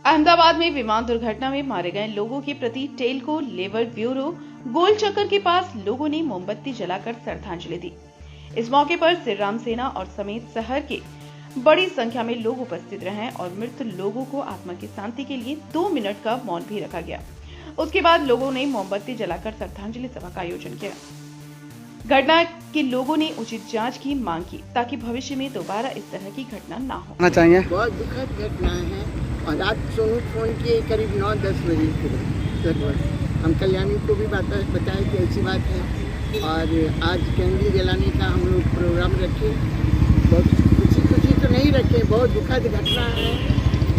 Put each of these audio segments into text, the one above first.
अहमदाबाद में विमान दुर्घटना में मारे गए लोगों के प्रति टेलको लेबर ब्यूरो गोल चक्कर के पास लोगों ने मोमबत्ती जलाकर श्रद्धांजलि दी। इस मौके पर श्री राम सेना और समेत शहर के बड़ी संख्या में लोग उपस्थित रहे और मृत लोगों को आत्मा की शांति के लिए 2 मिनट का मौन भी रखा गया। उसके बाद लोगों ने मोमबत्ती जलाकर श्रद्धांजलि सभा का आयोजन किया। घटना के लोगों ने उचित जांच की मांग की ताकि भविष्य में दोबारा इस तरह की घटना न हो। बहुत दुखद घटना है और रात सोनू फोन किए करीब 9-10 बजे हम कल्याणी को भी बताया कि ऐसी बात है और आज कैंडल जलाने का हम लोग प्रोग्राम रखे। बहुत खुशी तो नहीं रखे, बहुत दुखद घटना है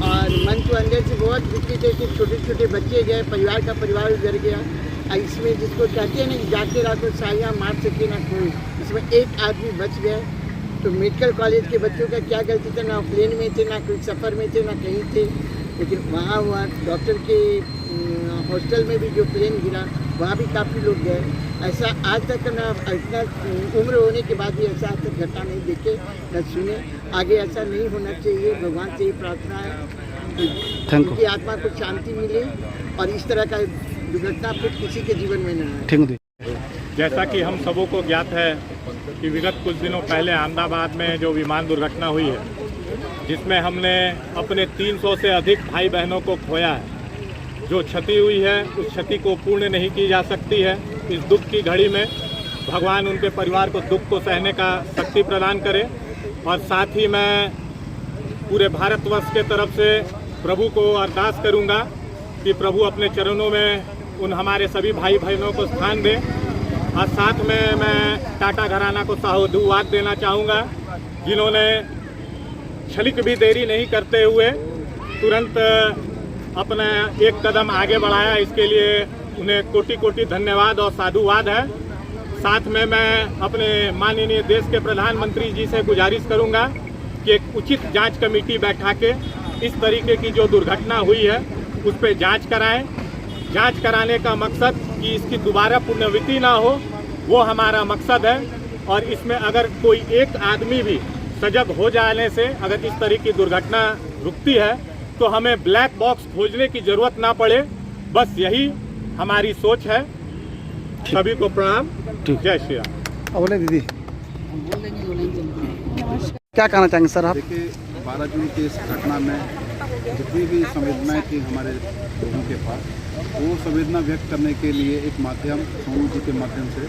और मन तो अंदर से बहुत दुखी थे कि छोटे छोटे बच्चे गए, परिवार का परिवार उजड़ गया। इसमें जिसको कहते हैं ना कि जाके रातों साया मार सके ना कोई, इसमें एक आदमी बच गया। तो मेडिकल कॉलेज के बच्चों का क्या गलती था, ना प्लेन में थे, ना कोई सफ़र में थे, ना कहीं थे, लेकिन वहाँ हुआ। डॉक्टर के हॉस्टल में भी जो प्लेन गिरा वहाँ भी काफ़ी लोग गए। ऐसा आज तक ना इतना उम्र होने के बाद भी ऐसा आज तक घटना नहीं देखे न सुने। आगे ऐसा नहीं होना चाहिए। भगवान से ही प्रार्थना है उनकी आत्मा को शांति मिले और इस तरह का दुर्घटना फिर किसी के जीवन में न आए। जैसा कि हम सबों को ज्ञात है कि विगत कुछ दिनों पहले अहमदाबाद में जो विमान दुर्घटना हुई है, जिसमें हमने अपने 300 से अधिक भाई बहनों को खोया है। जो क्षति हुई है उस क्षति को पूर्ण नहीं की जा सकती है। इस दुख की घड़ी में भगवान उनके परिवार को दुख को सहने का शक्ति प्रदान करे और साथ ही मैं पूरे भारतवर्ष के तरफ से प्रभु को अरदास करूंगा कि प्रभु अपने चरणों में उन हमारे सभी भाई बहनों को स्थान दें। और साथ में मैं टाटा घराना को साधुवाद देना चाहूँगा, जिन्होंने क्षणिक भी देरी नहीं करते हुए तुरंत अपना एक कदम आगे बढ़ाया। इसके लिए उन्हें कोटि कोटि धन्यवाद और साधुवाद है। साथ में मैं अपने माननीय देश के प्रधानमंत्री जी से गुजारिश करूंगा कि एक उचित जांच कमेटी बैठा के इस तरीके की जो दुर्घटना हुई है उस पर जांच कराएं। जांच कराने का मकसद कि इसकी दोबारा पुनरावृत्ति ना हो, वो हमारा मकसद है। और इसमें अगर कोई एक आदमी भी सजग हो जाने से अगर इस तरह की दुर्घटना रुकती है तो हमें ब्लैक बॉक्स खोजने की जरूरत ना पड़े। बस यही हमारी सोच है। सभी को प्रणाम। जय श्री राम। बोले दीदी, क्या कहना चाहेंगे सर आप? देखिए, 12 जून की इस घटना में जितनी भी संवेदनाएं थी हमारे लोगों के पास, वो संवेदना व्यक्त करने के लिए एक माध्यम सोनू जी के माध्यम से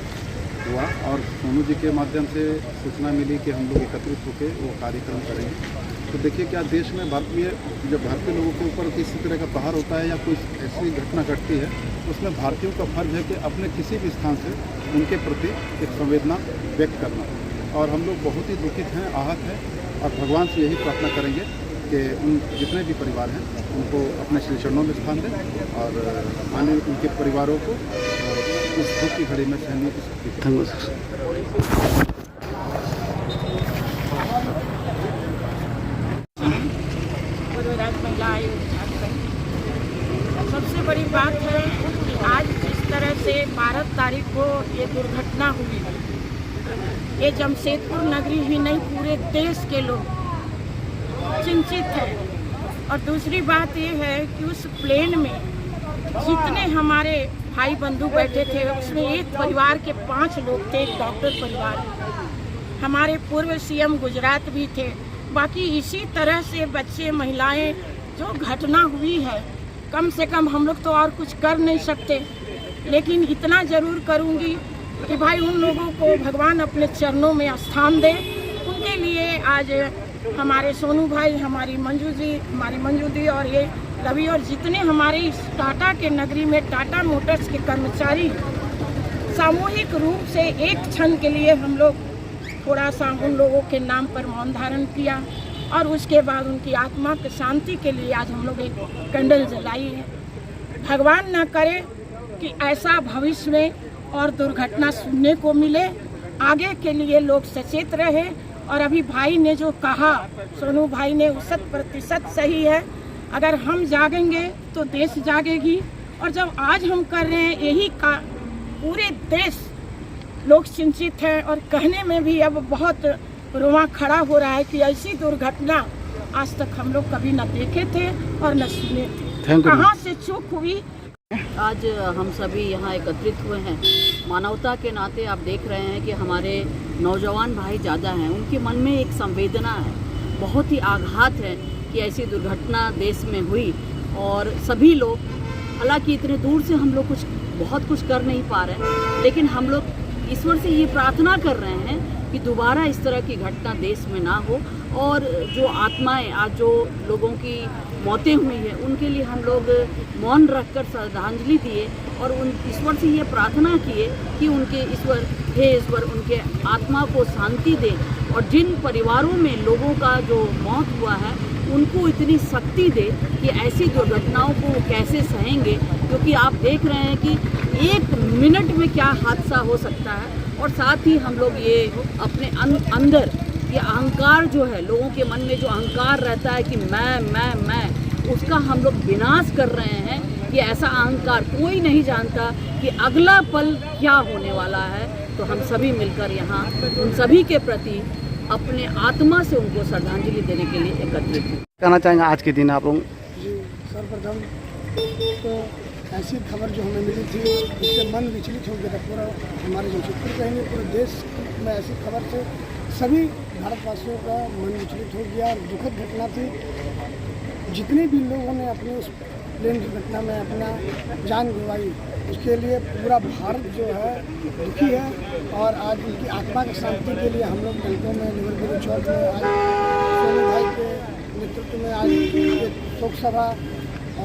हुआ और सोनू जी के माध्यम से सूचना मिली कि हम लोग एकत्रित होकर वो कार्यक्रम करेंगे। तो देखिए, क्या देश में जब भारतीय लोगों के ऊपर किसी तरह का प्रहार होता है या कोई ऐसी घटना घटती है, उसमें भारतीयों का फर्ज है कि अपने किसी भी स्थान से उनके प्रति एक संवेदना व्यक्त करना। और हम लोग बहुत ही दुखित हैं, आहत हैं और भगवान से यही प्रार्थना करेंगे कि उन जितने भी परिवार हैं उनको अपने श्री चरणों में स्थान दें और आने उनके परिवारों को उस दुख की घड़ी में सहने की शक्ति दें। सबसे बड़ी बात है कि आज जिस तरह से 12 तारीख को ये दुर्घटना हुई, ये जमशेदपुर नगरी ही नहीं पूरे देश के लोग चिंतित हैं। और दूसरी बात ये है कि उस प्लेन में जितने हमारे भाई बंधु बैठे थे उसमें एक परिवार के 5 लोग थे, एक डॉक्टर परिवार, हमारे पूर्व सीएम गुजरात भी थे। बाकी इसी तरह से बच्चे, महिलाएं, जो घटना हुई है, कम से कम हम लोग तो और कुछ कर नहीं सकते, लेकिन इतना ज़रूर करूँगी कि भाई उन लोगों को भगवान अपने चरणों में स्थान दे। उनके लिए आज हमारे सोनू भाई, हमारी मंजू दी और ये रवि और जितने हमारे इस टाटा के नगरी में टाटा मोटर्स के कर्मचारी सामूहिक रूप से एक क्षण के लिए हम लोग थोड़ा सा उन लोगों के नाम पर मौन धारण किया और उसके बाद उनकी आत्मा की शांति के लिए आज हम लोग एक कैंडल जलाई है। भगवान न करे कि ऐसा भविष्य में और दुर्घटना सुनने को मिले। आगे के लिए लोग सचेत रहे। और अभी भाई ने जो कहा, सोनू भाई ने, वो 100% सही है। अगर हम जागेंगे तो देश जागेगी। और जब आज हम कर रहे हैं यही का, पूरे देश लोग चिंतित हैं और कहने में भी अब बहुत रोआ खड़ा हो रहा है कि ऐसी दुर्घटना आज तक हम लोग कभी न देखे थे और न सुने थे। Thank you. कहाँ से चूक हुई। आज हम सभी यहाँ एकत्रित हुए हैं। मानवता के नाते आप देख रहे हैं कि हमारे नौजवान भाई ज़्यादा हैं, उनके मन में एक संवेदना है, बहुत ही आघात है कि ऐसी दुर्घटना देश में हुई। और सभी लोग, हालांकि इतने दूर से हम लोग बहुत कुछ कर नहीं पा रहे हैं, लेकिन हम लोग ईश्वर से ये प्रार्थना कर रहे हैं कि दोबारा इस तरह की घटना देश में ना हो। और जो आत्माएं आज जो लोगों की मौतें हुई हैं, उनके लिए हम लोग मौन रखकर श्रद्धांजलि दिए और उन ईश्वर से ये प्रार्थना किए कि उनके ईश्वर उनके आत्मा को शांति दे। और जिन परिवारों में लोगों का जो मौत हुआ है, उनको इतनी शक्ति दे कि ऐसी दुर्घटनाओं को वो कैसे सहेंगे, क्योंकि आप देख रहे हैं कि 1 मिनट में क्या हादसा हो सकता है। और साथ ही हम लोग ये अपने अंदर ये अहंकार जो है, लोगों के मन में जो अहंकार रहता है कि मैं, उसका हम लोग विनाश कर रहे हैं कि ऐसा अहंकार कोई नहीं जानता कि अगला पल क्या होने वाला है। तो हम सभी मिलकर यहाँ उन सभी के प्रति अपने आत्मा से उनको श्रद्धांजलि देने के लिए एकत्रित हैं। कहना चाहेंगे आज के दिन आप लोग? जी, सर्वप्रथम तो ऐसी खबर जो हमें मिली थी उससे मन विचलित हो गया था पूरा हमारे जमशेदपुर कहेंगे पूरे देश में। ऐसी खबर से सभी भारतवासियों का मन विचलित हो गया। दुखद घटना थी। जितने भी लोगों ने अपनी उस प्लेन दुर्घटना में अपना जान गंवाई, उसके लिए पूरा भारत जो है दुखी है। और आज उनकी आत्मा की शांति के लिए हम लोग बैंकों में निवलगिरी चौक में आज सोनू भाई के नेतृत्व में आज एक शोक सभा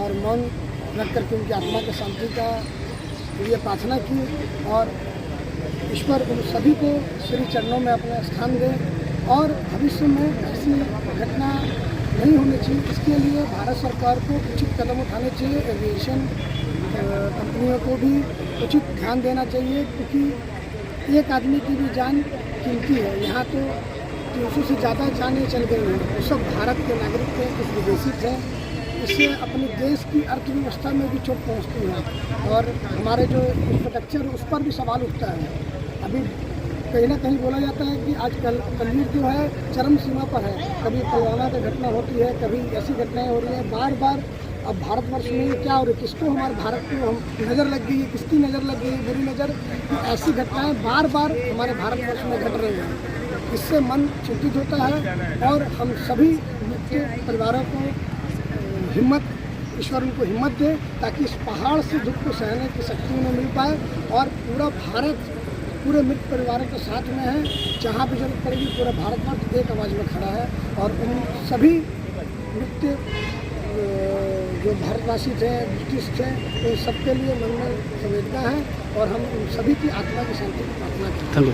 और मौन रख करके उनकी आत्मा की शांति का लिए प्रार्थना की। और ईश्वर उन सभी को श्री चरणों में अपना स्थान दे और भविष्य में ऐसी घटना नहीं होनी चाहिए। इसके लिए भारत सरकार को उचित कदम उठाने चाहिए। एविएशन कंपनियों को भी उचित ध्यान देना चाहिए, क्योंकि एक आदमी की भी जान कीमती है। यहाँ तो 300 से ज़्यादा जानें चल गई हैं। वो सब भारत के नागरिक थे, कुछ विदेशी थे। इससे अपने देश की अर्थव्यवस्था में भी चोट पहुँचती है और हमारे जो इंफ्रास्ट्रक्चर उस पर भी सवाल उठता है। अभी कहीं ना कहीं बोला जाता है कि आजकल कलयुग जो है चरम सीमा पर है। कभी पुलवामा की घटना होती है, कभी ऐसी घटनाएं हो रही हैं बार बार। अब भारतवर्ष में ये क्या हो रही है, किसको हमारे भारत को हम नज़र लग गई है, किसकी नज़र लग गई है बुरी नज़र, कि ऐसी घटनाएं बार बार हमारे भारतवर्ष में घट रही हैं। इससे मन चिंतित होता है और हम सभी मृतक परिवारों को हिम्मत, ईश्वर उनको हिम्मत दे ताकि इस पहाड़ से दुख को सहने की शक्ति उन्हें मिल पाए। और पूरा भारत पूरे मृत परिवारों के साथ में है। जहाँ भी जरूरत पड़ेगी पूरा भारतवर्ष एक आवाज़ में खड़ा है। और उन सभी मृत जो भारतवासी थे, ब्रिटिश थे, तो सबके लिए मन में संवेदना है और हम उन सभी की आत्मा की शांति की प्रार्थना करते हैं।